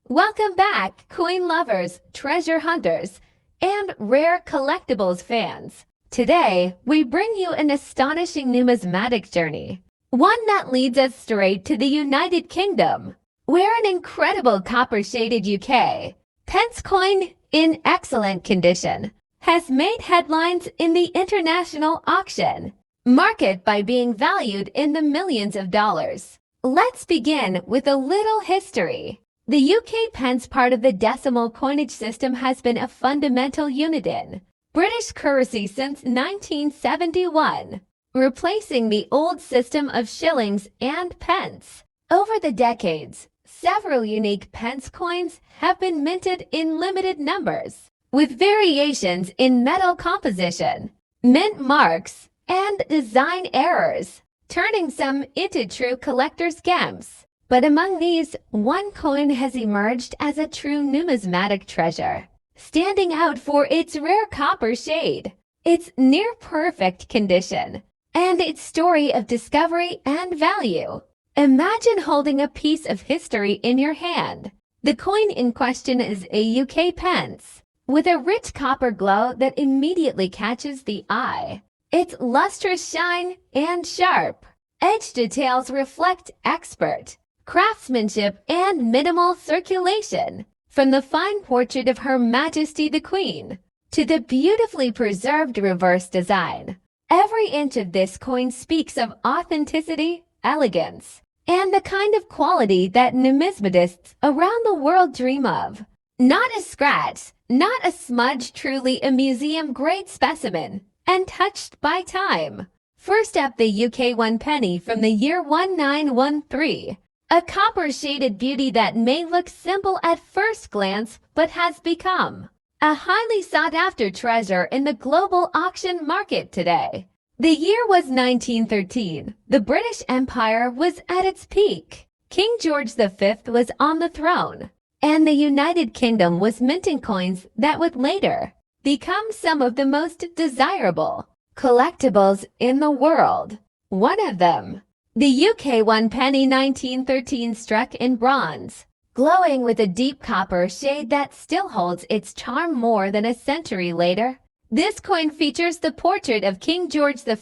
Welcome back, coin lovers, treasure hunters, and rare collectibles fans. Today, we bring you an astonishing numismatic journey, one that leads us straight to the United Kingdom, where an incredible copper-shaded UK pence coin in excellent condition has made headlines in the international auction market by being valued in the millions of dollars. Let's begin with a little history. The UK pence part of the decimal coinage system has been a fundamental unit in British currency since 1971, replacing the old system of shillings and pence. Over the decades, several unique pence coins have been minted in limited numbers, with variations in metal composition, mint marks, and design errors, turning some into true collector's gems. But among these, one coin has emerged as a true numismatic treasure, standing out for its rare copper shade, its near-perfect condition, and its story of discovery and value. Imagine holding a piece of history in your hand. The coin in question is a UK pence, with a rich copper glow that immediately catches the eye. Its lustrous shine and sharp edge details reflect expert craftsmanship and minimal circulation. From the fine portrait of Her Majesty the Queen to the beautifully preserved reverse design, every inch of this coin speaks of authenticity, elegance, and the kind of quality that numismatists around the world dream of. Not a scratch, not a smudge, truly a museum-grade specimen, and touched by time. First up, the UK 1 penny from the year 1913. A copper-shaded beauty that may look simple at first glance but has become a highly sought-after treasure in the global auction market today. The year was 1913. The British Empire was at its peak. King George V was on the throne, and the United Kingdom was minting coins that would later become some of the most desirable collectibles in the world. One of them, the UK 1 penny 1913, struck in bronze, glowing with a deep copper shade that still holds its charm more than a century later. This coin features the portrait of King George V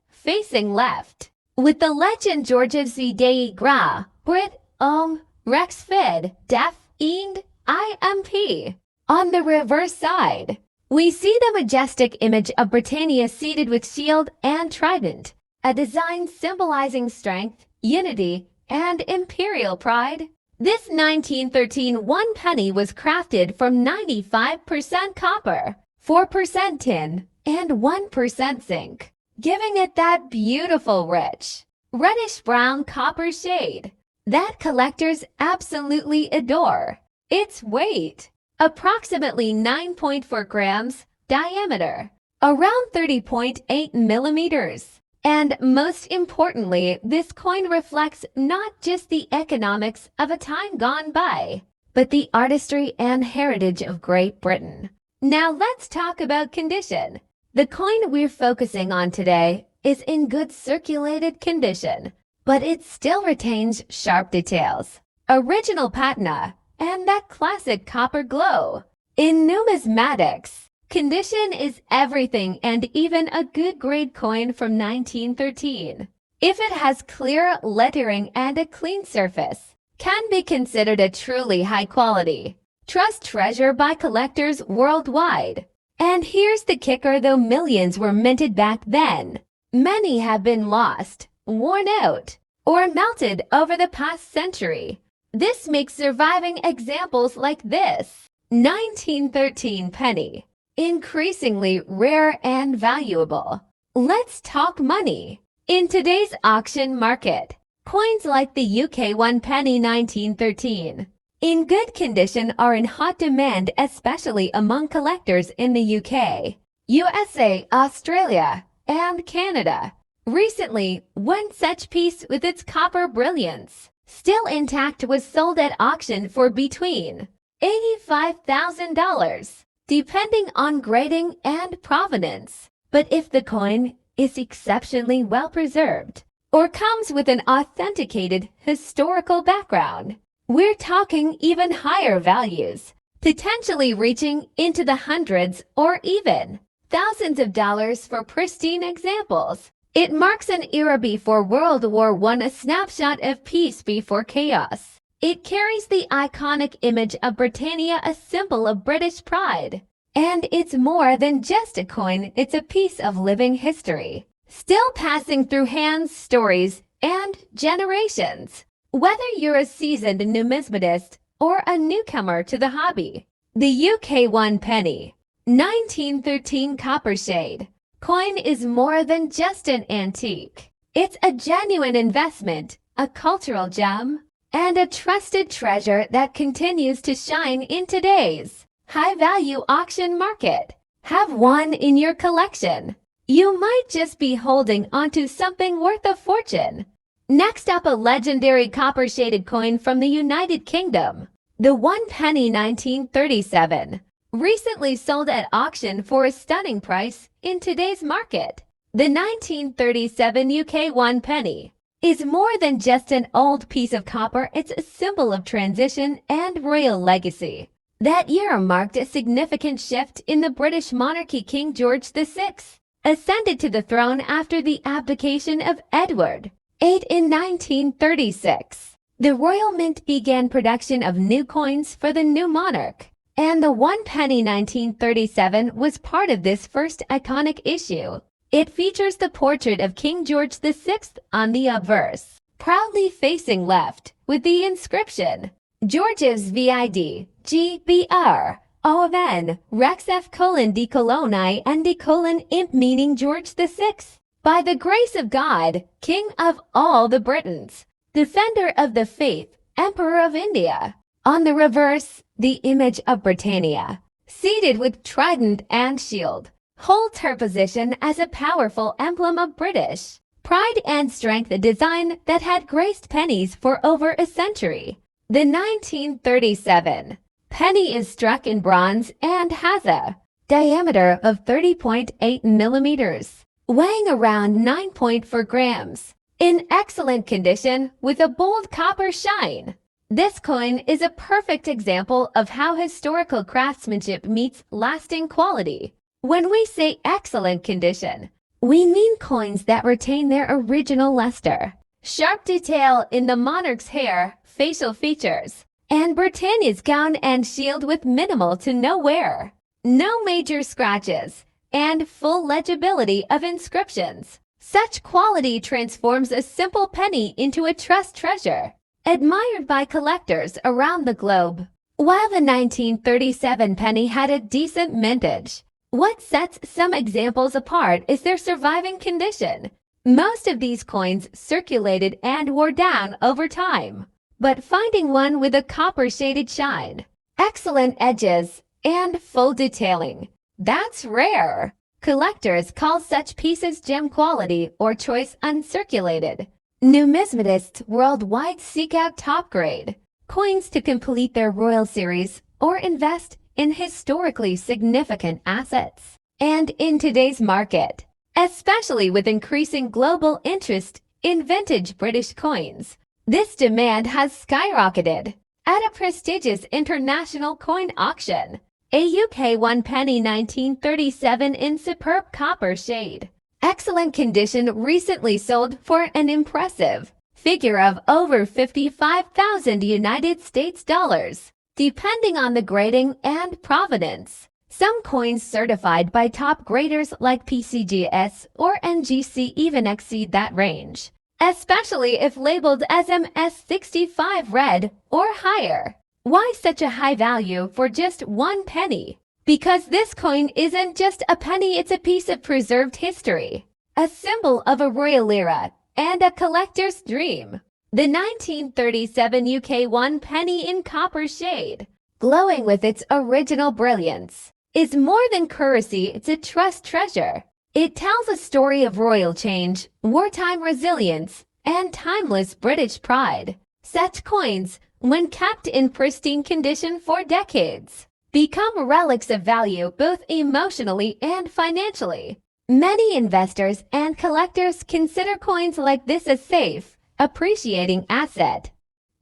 facing left, with the legend Georges Dei Gra, Brit, Rex Fid, Def, Eend, IMP. On the reverse side, we see the majestic image of Britannia seated with shield and trident, a design symbolizing strength, unity, and imperial pride. This 1913 1 penny was crafted from 95% copper, 4% tin, and 1% zinc, giving it that beautiful rich, reddish-brown copper shade that collectors absolutely adore. Its weight, approximately 9.4 grams, diameter, around 30.8 millimeters. And most importantly, this coin reflects not just the economics of a time gone by, but the artistry and heritage of Great Britain. Now let's talk about condition. The coin we're focusing on today is in good circulated condition, but it still retains sharp details, original patina, and that classic copper glow. In numismatics, condition is everything, and even a good grade coin from 1913, if it has clear lettering and a clean surface, can be considered a truly high quality trust treasure by collectors worldwide. And here's the kicker: though millions were minted back then, many have been lost, worn out, or melted over the past century. This makes surviving examples like this 1913 penny increasingly rare and valuable. Let's talk money. In today's auction market, coins like the UK 1 penny 1913 in good condition are in hot demand, especially among collectors in the UK, USA, Australia, and Canada. Recently, one such piece with its copper brilliance still intact was sold at auction for between $85,000. Depending on grading and provenance. But if the coin is exceptionally well preserved or comes with an authenticated historical background, We're talking even higher values, potentially reaching into the hundreds or even thousands of dollars for pristine examples. It marks an era before World War I, a snapshot of peace before chaos. It carries the iconic image of Britannia, a symbol of British pride. And it's more than just a coin, it's a piece of living history, still passing through hands, stories, and generations. Whether you're a seasoned numismatist or a newcomer to the hobby, the UK 1 penny, 1913 copper shade coin is more than just an antique. It's a genuine investment, a cultural gem, and a trusted treasure that continues to shine in today's high-value auction market. Have one in your collection. You might just be holding onto something worth a fortune. Next up, a legendary copper-shaded coin from the United Kingdom. The 1 penny 1937. Recently sold at auction for a stunning price in today's market. The 1937 UK 1 penny is more than just an old piece of copper, it's a symbol of transition and royal legacy. That year marked a significant shift in the British monarchy. King George VI ascended to the throne after the abdication of Edward VIII in 1936. The Royal Mint began production of new coins for the new monarch, and the 1 penny 1937 was part of this first iconic issue. It features the portrait of King George VI on the obverse, proudly facing left, with the inscription, George's vid, GBR, OVN, Rex F: D: I and D: Imp, meaning George VI. By the grace of God, King of all the Britons, Defender of the Faith, Emperor of India. On the reverse, the image of Britannia, seated with trident and shield, holds her position as a powerful emblem of British pride and strength, a design that had graced pennies for over a century. The 1937 penny is struck in bronze and has a diameter of 30.8 millimeters, weighing around 9.4 grams. In excellent condition with a bold copper shine. This coin is a perfect example of how historical craftsmanship meets lasting quality. When we say excellent condition, we mean coins that retain their original luster, sharp detail in the monarch's hair, facial features, and Britannia's gown and shield with minimal to no wear, no major scratches, and full legibility of inscriptions. Such quality transforms a simple penny into a trust treasure, admired by collectors around the globe. While the 1937 penny had a decent mintage, what sets some examples apart is their surviving condition. Most of these coins circulated and wore down over time, but finding one with a copper-shaded shine, excellent edges, and full detailing, that's rare. Collectors call such pieces gem quality or choice uncirculated. Numismatists worldwide seek out top-grade coins to complete their royal series or invest in historically significant assets. And in today's market, especially with increasing global interest in vintage British coins, this demand has skyrocketed. At a prestigious international coin auction, a UK 1 penny 1937 in superb copper shade, excellent condition, recently sold for an impressive figure of over 55,000 United States dollars. Depending on the grading and provenance, some coins certified by top graders like PCGS or NGC even exceed that range, especially if labeled as MS65 red or higher. Why such a high value for just 1 penny? Because this coin isn't just a penny, it's a piece of preserved history, a symbol of a royal era, and a collector's dream. The 1937 UK 1 penny in copper shade, glowing with its original brilliance, is more than currency, it's a trust treasure. It tells a story of royal change, wartime resilience, and timeless British pride. Such coins, when kept in pristine condition for decades, become relics of value both emotionally and financially. Many investors and collectors consider coins like this a safe, appreciating asset.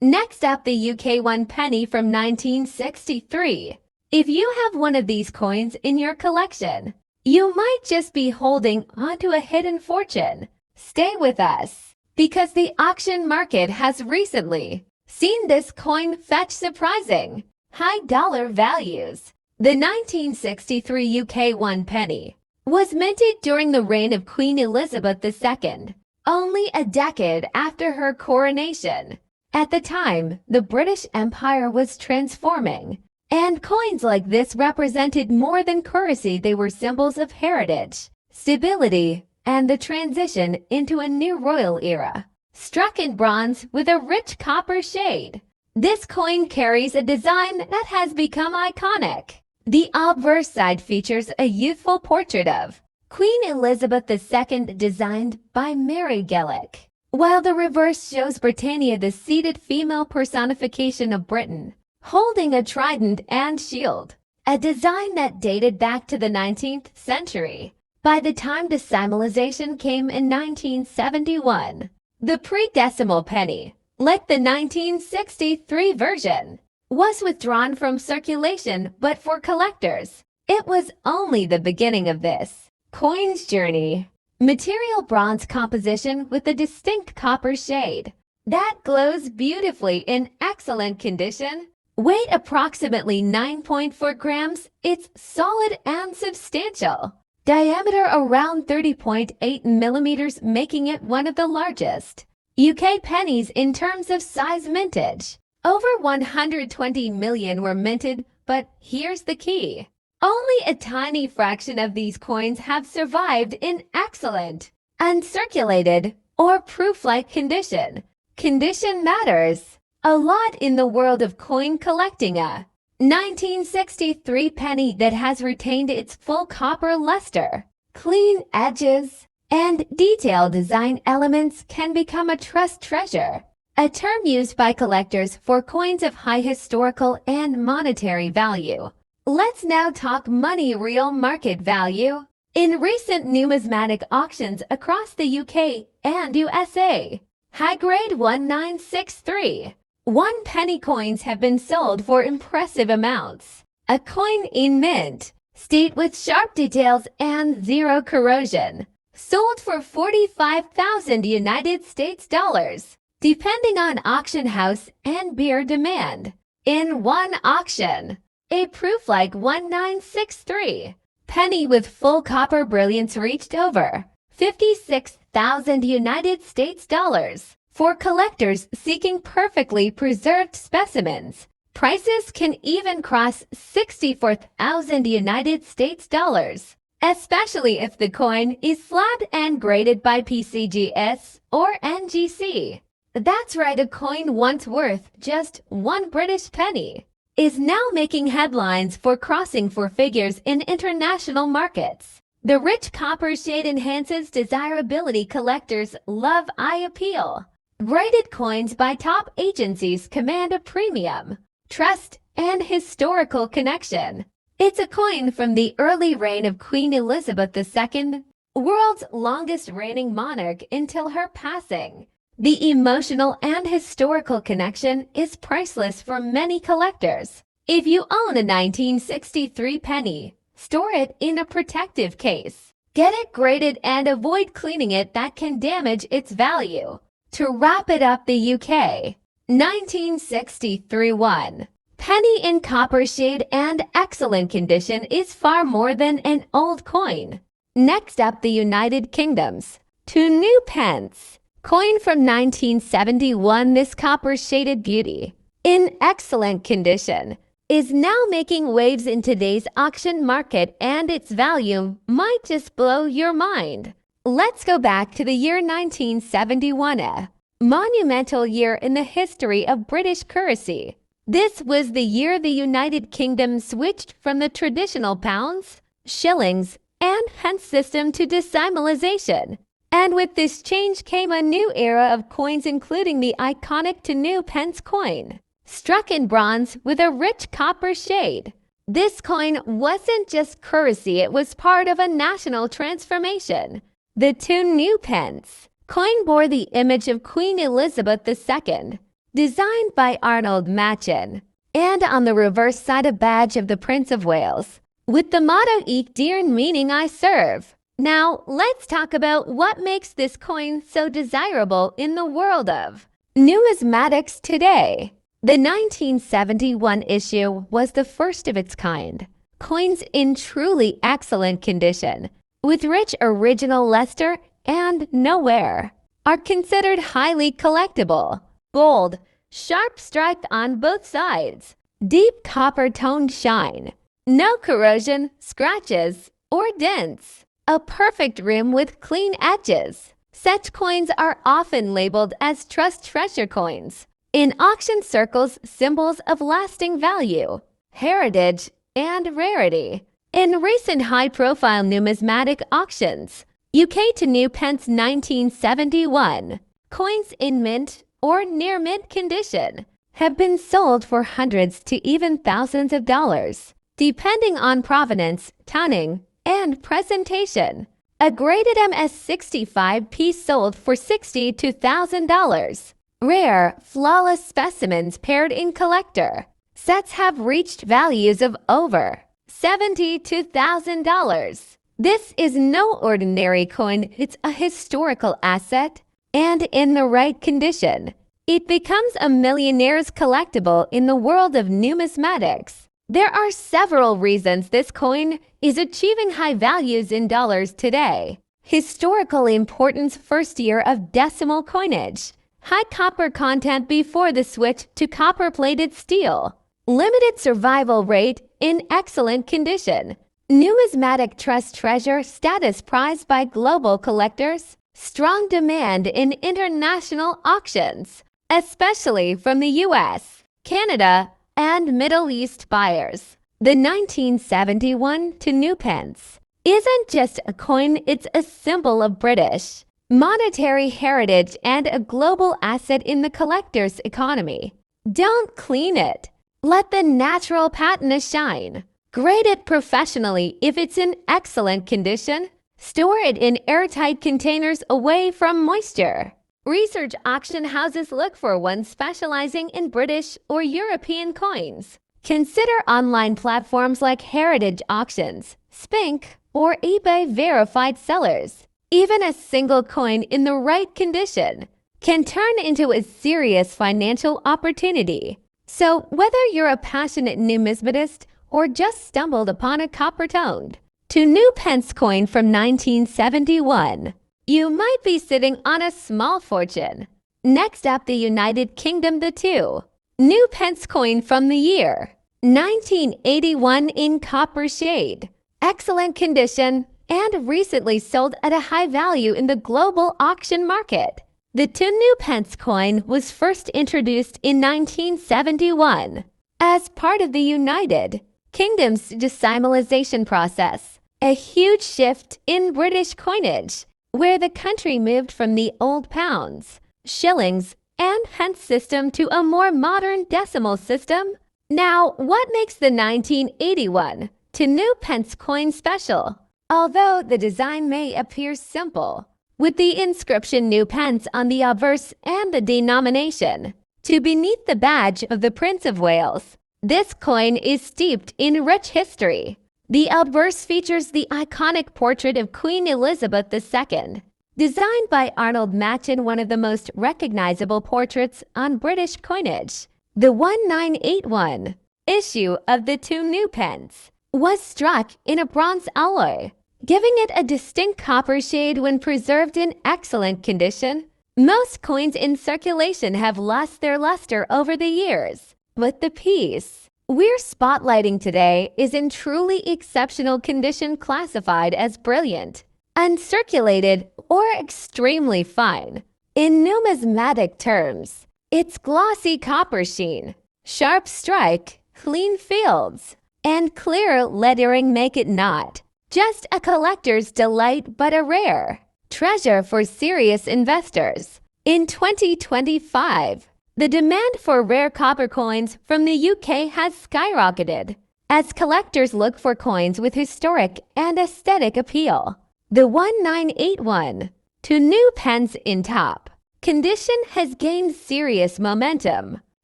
Next up, the UK 1 penny from 1963. If you have one of these coins in your collection, you might just be holding onto a hidden fortune. Stay with us, because the auction market has recently seen this coin fetch surprising high dollar values. The 1963 UK 1 penny was minted during the reign of Queen Elizabeth II, only a decade after her coronation. At the time, the British Empire was transforming, and coins like this represented more than currency. They were symbols of heritage, stability, and the transition into a new royal era. Struck in bronze with a rich copper shade, this coin carries a design that has become iconic. The obverse side features a youthful portrait of Queen Elizabeth II designed by Mary Gellick, while the reverse shows Britannia, the seated female personification of Britain, holding a trident and shield, a design that dated back to the 19th century. By the time decimalization came in 1971, the pre-decimal penny, like the 1963 version, was withdrawn from circulation, but for collectors, it was only the beginning of this coin's journey. Material bronze composition with a distinct copper shade that glows beautifully, in excellent condition. Weight approximately 9.4 grams, it's solid and substantial. Diameter around 30.8 millimeters, making it one of the largest UK pennies in terms of size mintage. Over 120 million were minted, but here's the key. Only a tiny fraction of these coins have survived in excellent, uncirculated, or proof-like condition. Condition matters a lot in the world of coin collecting. A 1963 penny that has retained its full copper luster, clean edges, and detailed design elements can become a trust treasure, a term used by collectors for coins of high historical and monetary value. Let's now talk money. Real market value. In recent numismatic auctions across the UK and USA, high-grade 1963 1 penny coins have been sold for impressive amounts. A coin in mint state with sharp details and zero corrosion, sold for $45,000 depending on auction house and beer demand. In one auction, a proof-like 1963 penny with full copper brilliance reached over $56,000 for collectors seeking perfectly preserved specimens. Prices can even cross $64,000, especially if the coin is slabbed and graded by PCGS or NGC. That's right, a coin once worth just one British penny is now making headlines for crossing four figures in international markets. The rich copper shade enhances desirability. Collectors love eye appeal. Graded coins by top agencies command a premium, trust, and historical connection. It's a coin from the early reign of Queen Elizabeth II, world's longest reigning monarch until her passing. The emotional and historical connection is priceless for many collectors. If you own a 1963 penny, store it in a protective case. Get it graded and avoid cleaning it, that can damage its value. To wrap it up, the UK 1963 1 penny in copper shade and excellent condition is far more than an old coin. Next up, the United Kingdom's 2 new pence coin from 1971. This copper-shaded beauty, in excellent condition, is now making waves in today's auction market, and its value might just blow your mind. Let's go back to the year 1971, a monumental year in the history of British currency. This was the year the United Kingdom switched from the traditional pounds, shillings, and pence system to decimalization. And with this change came a new era of coins, including the iconic 2 new pence coin, struck in bronze with a rich copper shade. This coin wasn't just currency, it was part of a national transformation. The 2 new pence coin bore the image of Queen Elizabeth II, designed by Arnold Machen, and on the reverse side a badge of the Prince of Wales, with the motto "Ich dien" meaning I serve. Now, let's talk about what makes this coin so desirable in the world of numismatics today. The 1971 issue was the first of its kind. Coins in truly excellent condition, with rich original luster and no wear, are considered highly collectible. Bold, sharp stripe on both sides, deep copper-toned shine, no corrosion, scratches, or dents. A perfect rim with clean edges. Such coins are often labeled as trust treasure coins. In auction circles, symbols of lasting value, heritage, and rarity. In recent high-profile numismatic auctions, UK to new pence 1971, coins in mint or near mint condition have been sold for hundreds to even thousands of dollars, depending on provenance, toning, and presentation. A graded MS65 piece sold for $60 to $1,000. Rare, flawless specimens paired in collector sets have reached values of over $70 to $1,000. This is no ordinary coin, it's a historical asset, and in the right condition, it becomes a millionaire's collectible in the world of numismatics. There are several reasons this coin is achieving high values in dollars today. Historical importance: first year of decimal coinage. High copper content before the switch to copper-plated steel. Limited survival rate in excellent condition. Numismatic trust treasure status prized by global collectors. Strong demand in international auctions, especially from the US, Canada, and Middle East buyers. The 1971 to new pence isn't just a coin, it's a symbol of British monetary heritage and a global asset in the collector's economy. Don't clean it. Let the natural patina shine. Grade it professionally if it's in excellent condition. Store it in airtight containers away from moisture. Research auction houses look for one specializing in British or European coins. Consider online platforms like Heritage Auctions, Spink, or eBay verified sellers. Even a single coin in the right condition can turn into a serious financial opportunity. So whether you're a passionate numismatist or just stumbled upon a copper-toned to new pence coin from 1971, you might be sitting on a small fortune. Next up, the United Kingdom, the two new pence coin from the year 1981 in copper shade, excellent condition, and recently sold at a high value in the global auction market. The 2 new pence coin was first introduced in 1971 as part of the United Kingdom's decimalization process, a huge shift in British coinage, where the country moved from the old pounds, shillings, and pence system to a more modern decimal system. Now, what makes the 1981 to new pence coin special? Although the design may appear simple, with the inscription "New Pence" on the obverse and the denomination to beneath the badge of the Prince of Wales, this coin is steeped in rich history. The obverse features the iconic portrait of Queen Elizabeth II, designed by Arnold Machen, one of the most recognizable portraits on British coinage. The 1981 issue of the 2 new pence was struck in a bronze alloy, giving it a distinct copper shade when preserved in excellent condition. Most coins in circulation have lost their luster over the years, but the piece we're spotlighting today is in truly exceptional condition, classified as brilliant, uncirculated, or extremely fine. In numismatic terms, its glossy copper sheen, sharp strike, clean fields, and clear lettering make it not just a collector's delight, but a rare treasure for serious investors. In 2025, the demand for rare copper coins from the UK has skyrocketed as collectors look for coins with historic and aesthetic appeal. The 1981 to new pence in top condition has gained serious momentum.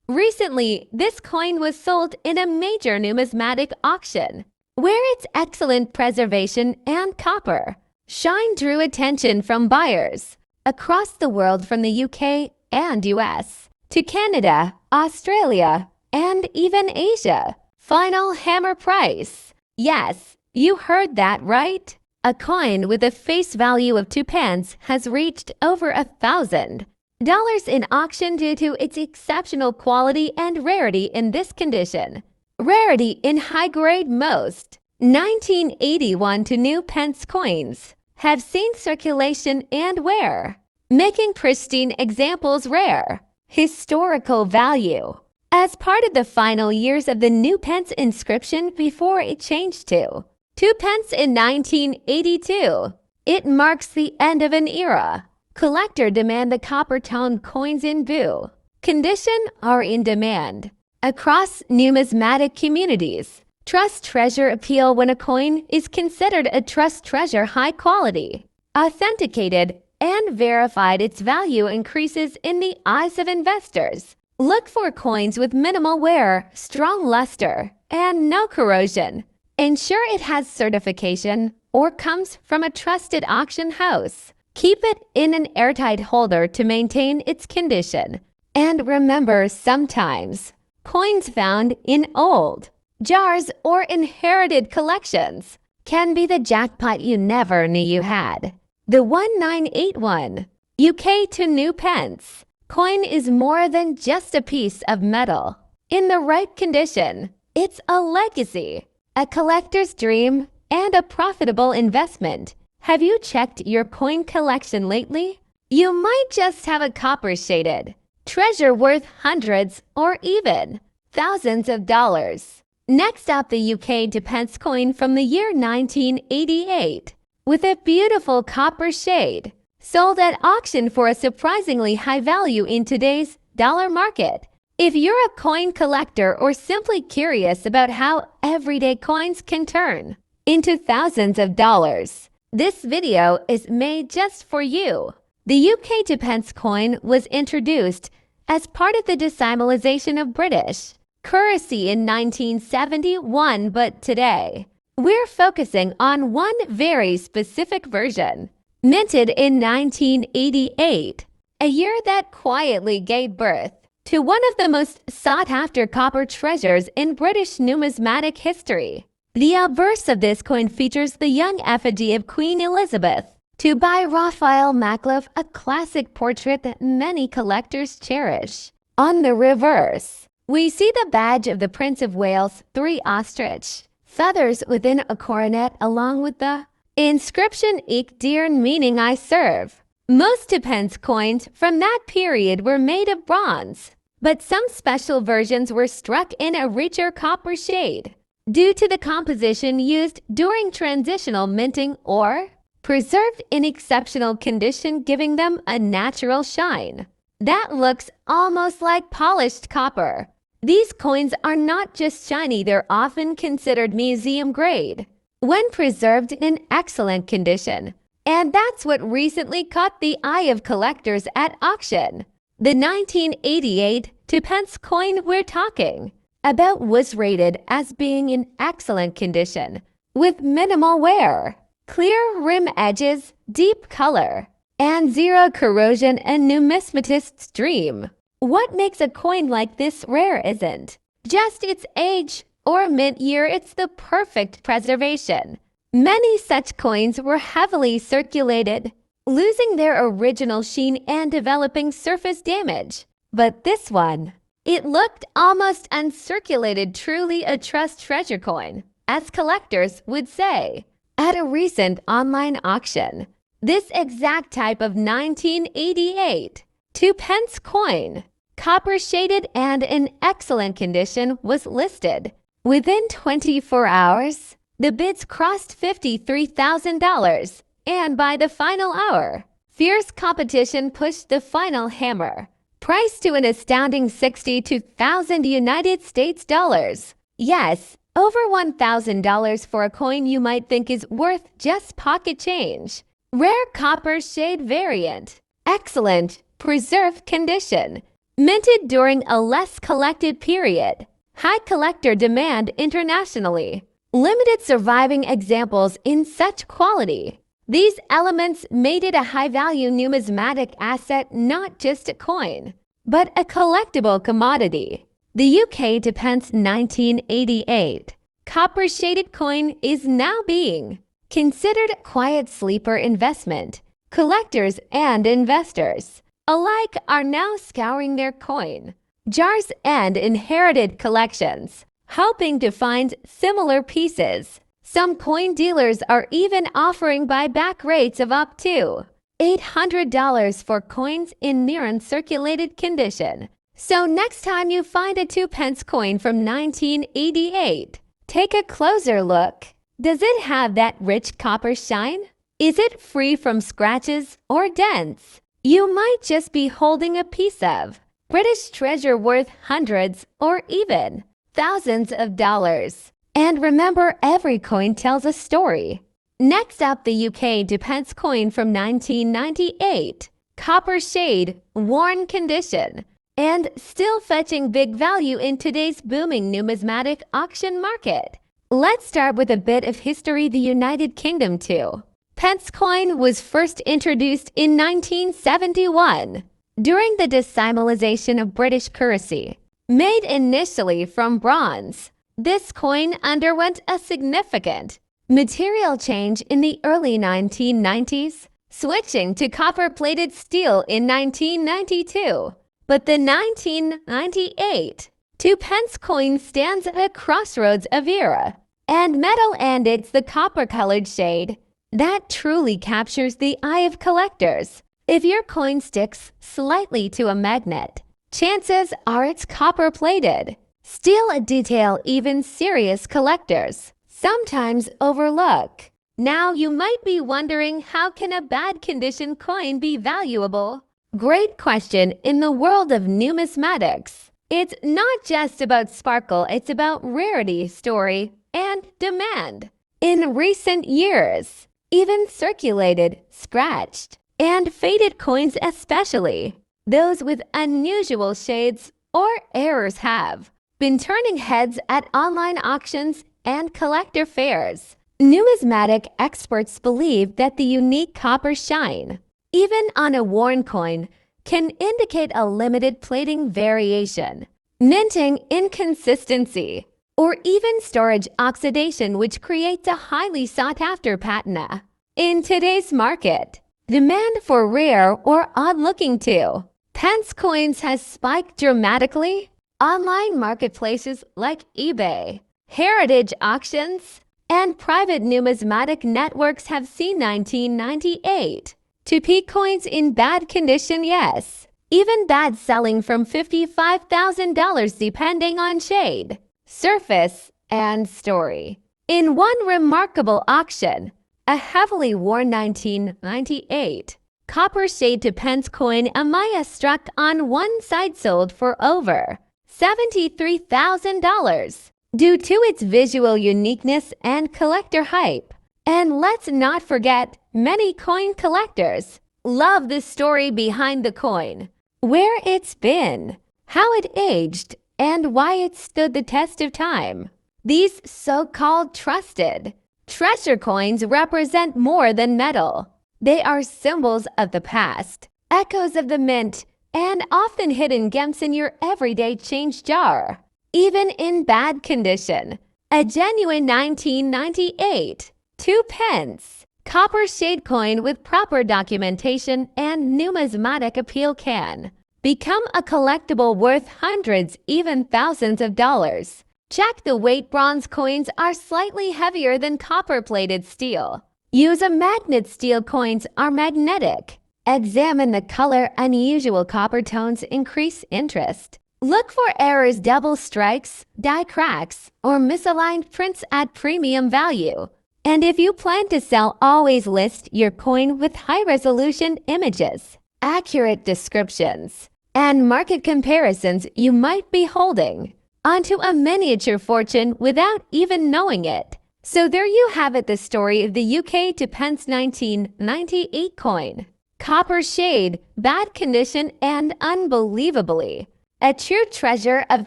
Recently, this coin was sold in a major numismatic auction, where its excellent preservation and copper shine drew attention from buyers across the world, from the UK and US to Canada, Australia, and even Asia. Final hammer price. Yes, you heard that right. A coin with a face value of 2 pence has reached over $1,000 in auction due to its exceptional quality and rarity in this condition. Rarity in high-grade. Most 1981 to new pence coins have seen circulation and wear, making pristine examples rare. Historical value. As part of the final years of the new pence inscription before it changed to 2 pence in 1982, it marks the end of an era. Collector demand the copper-toned coins in boo condition are in demand across numismatic communities. Trust treasure appeal. When a coin is considered a trust treasure, high quality, authenticated, and verified, its value increases in the eyes of investors. Look for coins with minimal wear, strong luster, and no corrosion. Ensure it has certification or comes from a trusted auction house. Keep it in an airtight holder to maintain its condition. And remember, sometimes coins found in old jars or inherited collections can be the jackpot you never knew you had. The 1981 UK to new pence coin is more than just a piece of metal. In the right condition, it's a legacy, a collector's dream, and a profitable investment. Have you checked your coin collection lately? You might just have a copper-shaded treasure worth hundreds or even thousands of dollars. Next up, the UK to pence coin from the year 1988. With a beautiful copper shade, sold at auction for a surprisingly high value in today's dollar market. If you're a coin collector or simply curious about how everyday coins can turn into thousands of dollars, this video is made just for you. The UK to pence coin was introduced as part of the decimalization of British currency in 1971, but today we're focusing on one very specific version, minted in 1988, a year that quietly gave birth to one of the most sought-after copper treasures in British numismatic history. The obverse of this coin features the young effigy of Queen Elizabeth II by Raphael Makhlouf, a classic portrait that many collectors cherish. On the reverse, we see the badge of the Prince of Wales, 3 ostrich feathers within a coronet, along with the inscription "Ich dir," meaning I serve. Most 2 pence coins from that period were made of bronze, but some special versions were struck in a richer copper shade due to the composition used during transitional minting or preserved in exceptional condition, giving them a natural shine that looks almost like polished copper. These coins are not just shiny, they're often considered museum grade when preserved in excellent condition. And that's what recently caught the eye of collectors at auction. The 1988 2 pence coin we're talking about was rated as being in excellent condition, with minimal wear, clear rim edges, deep color, and zero corrosion, a numismatist's dream. What makes a coin like this rare isn't just its age or mint year, it's the perfect preservation. Many such coins were heavily circulated, losing their original sheen and developing surface damage. But this one, it looked almost uncirculated, truly a trust treasure coin, as collectors would say. At a recent online auction, this exact type of 1988 2 pence coin, copper shaded and in excellent condition, was listed. Within 24 hours, the bids crossed $53,000, and by the final hour, fierce competition pushed the final hammer, priced to an astounding $62,000 United States dollars. Yes, over $1,000 for a coin you might think is worth just pocket change. Rare copper shade variant. Excellent preserved condition, minted during a less collected period, high collector demand internationally, limited surviving examples in such quality. These elements made it a high-value numismatic asset, not just a coin, but a collectible commodity. The UK to pence 1988 copper-shaded coin is now being considered a quiet sleeper investment. Collectors and investors alike are now scouring their coin jars and inherited collections, hoping to find similar pieces. Some coin dealers are even offering buyback rates of up to $800 for coins in near-uncirculated condition. So next time you find a 2-pence coin from 1988, take a closer look. Does it have that rich copper shine? Is it free from scratches or dents? You might just be holding a piece of British treasure worth hundreds or even thousands of dollars. And remember, every coin tells a story. Next up, the UK to pence coin from 1998. Copper shade, worn condition, and still fetching big value in today's booming numismatic auction market. Let's start with a bit of history. The United Kingdom too. Pence coin was first introduced in 1971 during the decimalization of British currency. Made initially from bronze, this coin underwent a significant material change in the early 1990s, switching to copper-plated steel in 1992. But the 1998 2-pence coin stands at a crossroads of era and metal, and it's the copper-colored shade that truly captures the eye of collectors. If your coin sticks slightly to a magnet, chances are it's copper-plated. Still a detail even serious collectors sometimes overlook. Now you might be wondering, how can a bad condition coin be valuable? Great question. In the world of numismatics, it's not just about sparkle, it's about rarity, story, and demand. In recent years, even circulated, scratched, and faded coins, especially those with unusual shades or errors, have been turning heads at online auctions and collector fairs. Numismatic experts believe that the unique copper shine, even on a worn coin, can indicate a limited plating variation, minting inconsistency, or even storage oxidation, which creates a highly sought-after patina. In today's market, demand for rare or odd-looking 2-pence coins has spiked dramatically. Online marketplaces like eBay, heritage auctions, and private numismatic networks have seen 1998 2p coins in bad condition, yes, even bad, selling from $55,000 depending on shade, surface, and story. In one remarkable auction, a heavily worn 1998 copper shade 2-pence coin Amaya struck on one side, sold for over $73,000 due to its visual uniqueness and collector hype. And let's not forget, many coin collectors love the story behind the coin, where it's been, how it aged, and why it stood the test of time. These so-called trusted treasure coins represent more than metal. They are symbols of the past, echoes of the mint, and often hidden gems in your everyday change jar. Even in bad condition, a genuine 1998 2-pence copper shade coin with proper documentation and numismatic appeal can become a collectible worth hundreds, even thousands of dollars. Check the weight. Bronze coins are slightly heavier than copper-plated steel. Use a magnet. Steel coins are magnetic. Examine the color. Unusual copper tones increase interest. Look for errors, double strikes, die cracks, or misaligned prints at premium value. And if you plan to sell, always list your coin with high-resolution images, accurate descriptions, and market comparisons. You might be holding onto a miniature fortune without even knowing it. So there you have it, the story of the UK to pence 1998 coin. copper shade, bad condition, and unbelievably. A true treasure of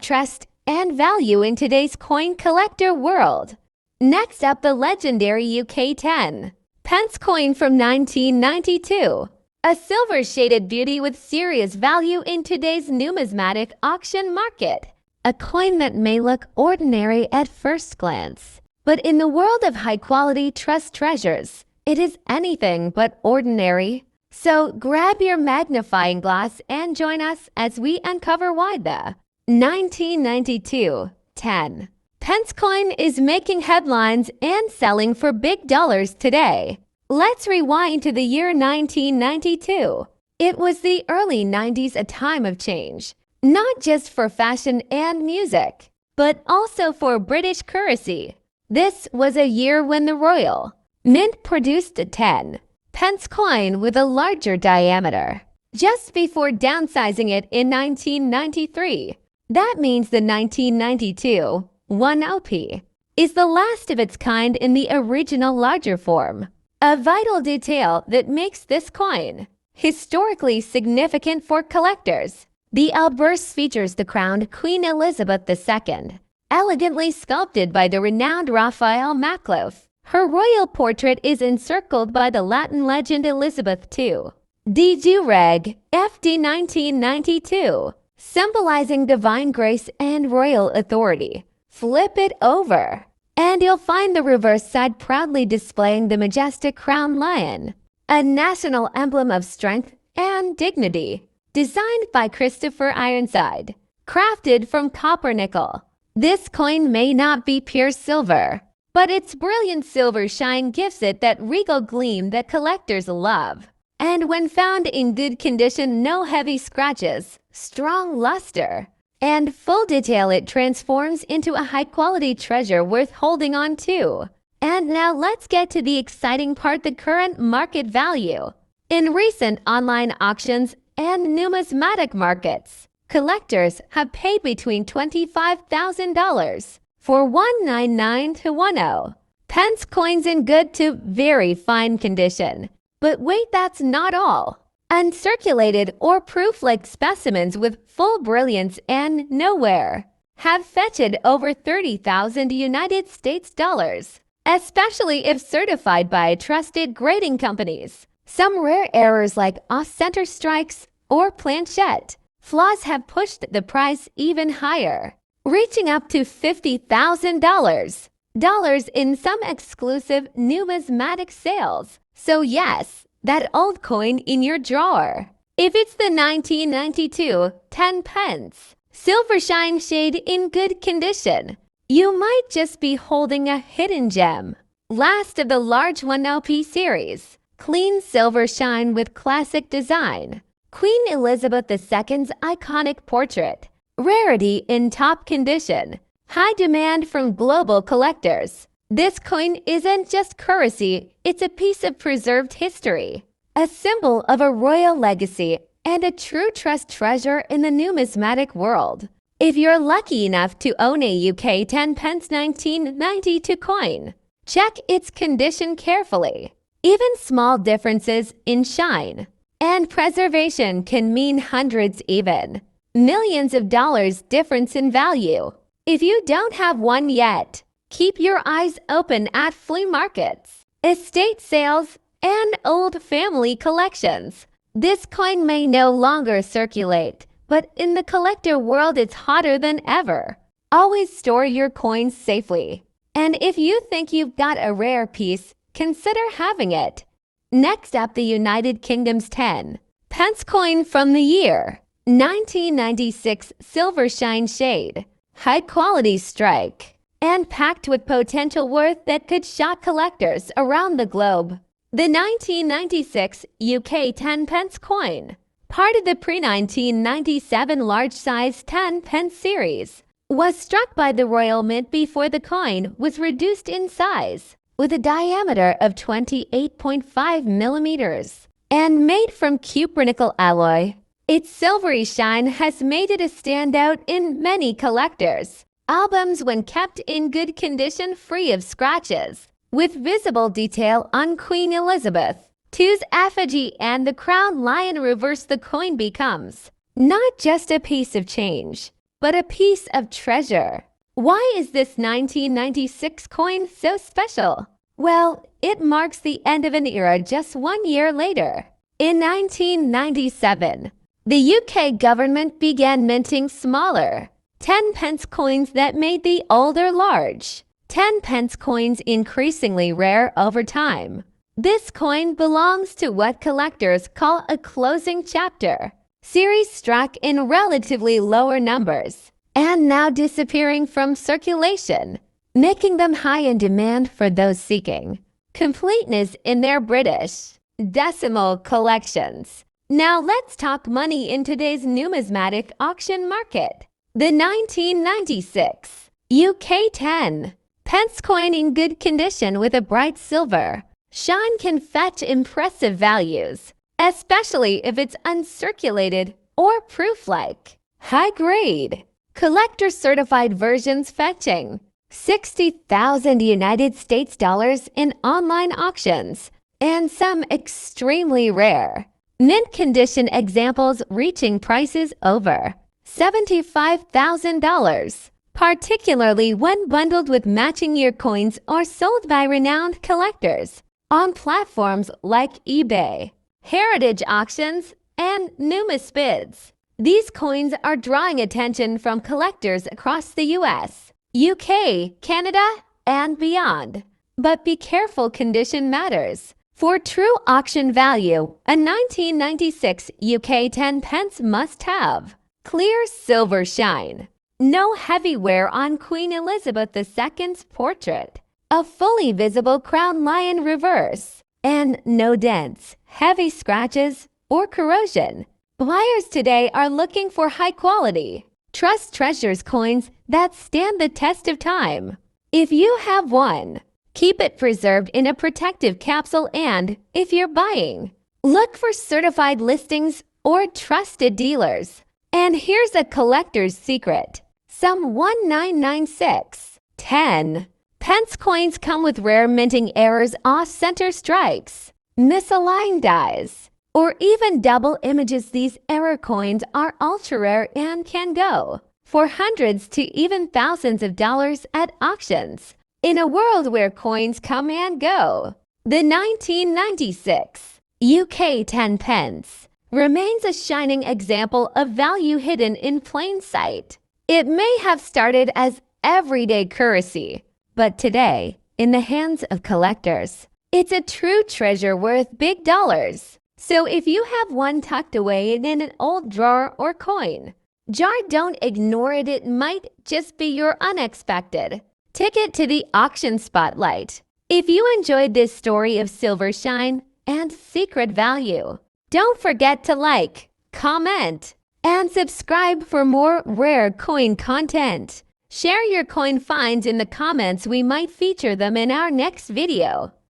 trust and value in today's coin collector world. Next up, the legendary UK 10 pence coin from 1992. A silver-shaded beauty with serious value in today's numismatic auction market. A coin that may look ordinary at first glance, but in the world of high-quality trust treasures, it is anything but ordinary. So grab your magnifying glass and join us as we uncover why the 1992 10 pence coin is making headlines and selling for big dollars today. Let's rewind to the year 1992. It was the early 90s, a time of change, not just for fashion and music, but also for British currency. This was a year when the Royal Mint produced a 10 pence coin with a larger diameter, just before downsizing it in 1993. That means the 1992 10p is the last of its kind in the original larger form. A vital detail that makes this coin historically significant for collectors. The obverse features the crowned Queen Elizabeth II, elegantly sculpted by the renowned Raphael Makloff. Her royal portrait is encircled by the Latin legend Elizabeth II. De Jure, FD 1992, symbolizing divine grace and royal authority. Flip it over, and you'll find the reverse side proudly displaying the majestic crowned lion, a national emblem of strength and dignity. Designed by Christopher Ironside, crafted from copper nickel. This coin may not be pure silver, but its brilliant silver shine gives it that regal gleam that collectors love. And when found in good condition, no heavy scratches, strong luster, and full detail, it transforms into a high-quality treasure worth holding on to. And now let's get to the exciting part, the current market value. In recent online auctions and numismatic markets, collectors have paid between $25,000 for 199 to 10 pence coins in good to very fine condition. But wait, that's not all. Uncirculated or proof-like specimens with full brilliance and no wear have fetched over 30,000 United States dollars, especially if certified by trusted grading companies. Some rare errors like off-center strikes or planchette flaws have pushed the price even higher, reaching up to $50,000 in some exclusive numismatic sales. So yes, that old coin in your drawer. If it's the 1992 10 pence silver shine shade in good condition, you might just be holding a hidden gem. Last of the large 10p series, clean silver shine with classic design. Queen Elizabeth II's iconic portrait. Rarity in top condition. High demand from global collectors. This coin isn't just currency, it's a piece of preserved history. A symbol of a royal legacy and a true trust treasure in the numismatic world. If you're lucky enough to own a UK 10 pence 1992 coin, check its condition carefully. Even small differences in shine and preservation can mean hundreds, even millions of dollars difference in value. If you don't have one yet, keep your eyes open at flea markets, estate sales, and old family collections. This coin may no longer circulate, but in the collector world it's hotter than ever. Always store your coins safely. And if you think you've got a rare piece, consider having it. Next up, the United Kingdom's 10 pence coin from the year 1996 silver shine shade. High quality strike and packed with potential worth that could shock collectors around the globe. The 1996 UK 10 pence coin, part of the pre-1997 large-size 10 pence series, was struck by the Royal Mint before the coin was reduced in size, with a diameter of 28.5 millimeters and made from cupronickel alloy. Its silvery shine has made it a standout in many collectors' albums when kept in good condition, free of scratches, with visible detail on Queen Elizabeth. Two's effigy and the crown lion reverse, the coin becomes not just a piece of change, but a piece of treasure. Why is this 1996 coin so special? Well, it marks the end of an era just 1 year later. In 1997, the UK government began minting smaller 10-pence coins that made the older large 10-pence coins increasingly rare over time. This coin belongs to what collectors call a closing chapter, series struck in relatively lower numbers, and now disappearing from circulation, making them high in demand for those seeking completeness in their British decimal collections. Now let's talk money in today's numismatic auction market. The 1996 UK 10-pence coin in good condition with a bright silver shine can fetch impressive values, especially if it's uncirculated or proof-like. High-grade, collector-certified versions fetching 60,000 United States dollars in online auctions, and some extremely rare, mint-condition examples reaching prices over $75,000, particularly when bundled with matching year coins or sold by renowned collectors on platforms like eBay, heritage auctions, and numisbids. These coins are drawing attention from collectors across the US, UK, Canada, and beyond. But be careful, condition matters. For true auction value, a 1996 UK 10-pence must have clear silver shine, no heavy wear on Queen Elizabeth II's portrait, a fully visible crown lion reverse, and no dents, heavy scratches, or corrosion. Buyers today are looking for high-quality, trust treasures coins that stand the test of time. If you have one, keep it preserved in a protective capsule, and if you're buying, look for certified listings or trusted dealers. And here's a collector's secret. Some 1996 10-pence coins come with rare minting errors, off-center strikes, misaligned dies, or even double images. These error coins are ultra-rare and can go for hundreds to even thousands of dollars at auctions. In a world where coins come and go, the 1996 UK 10-pence remains a shining example of value hidden in plain sight. It may have started as everyday currency, but today, in the hands of collectors, it's a true treasure worth big dollars. So if you have one tucked away in an old drawer or coin jar, don't ignore it. It might just be your unexpected ticket to the auction spotlight. If you enjoyed this story of silver shine and secret value, don't forget to like, comment, and subscribe for more rare coin content. Share your coin finds in the comments. We might feature them in our next video.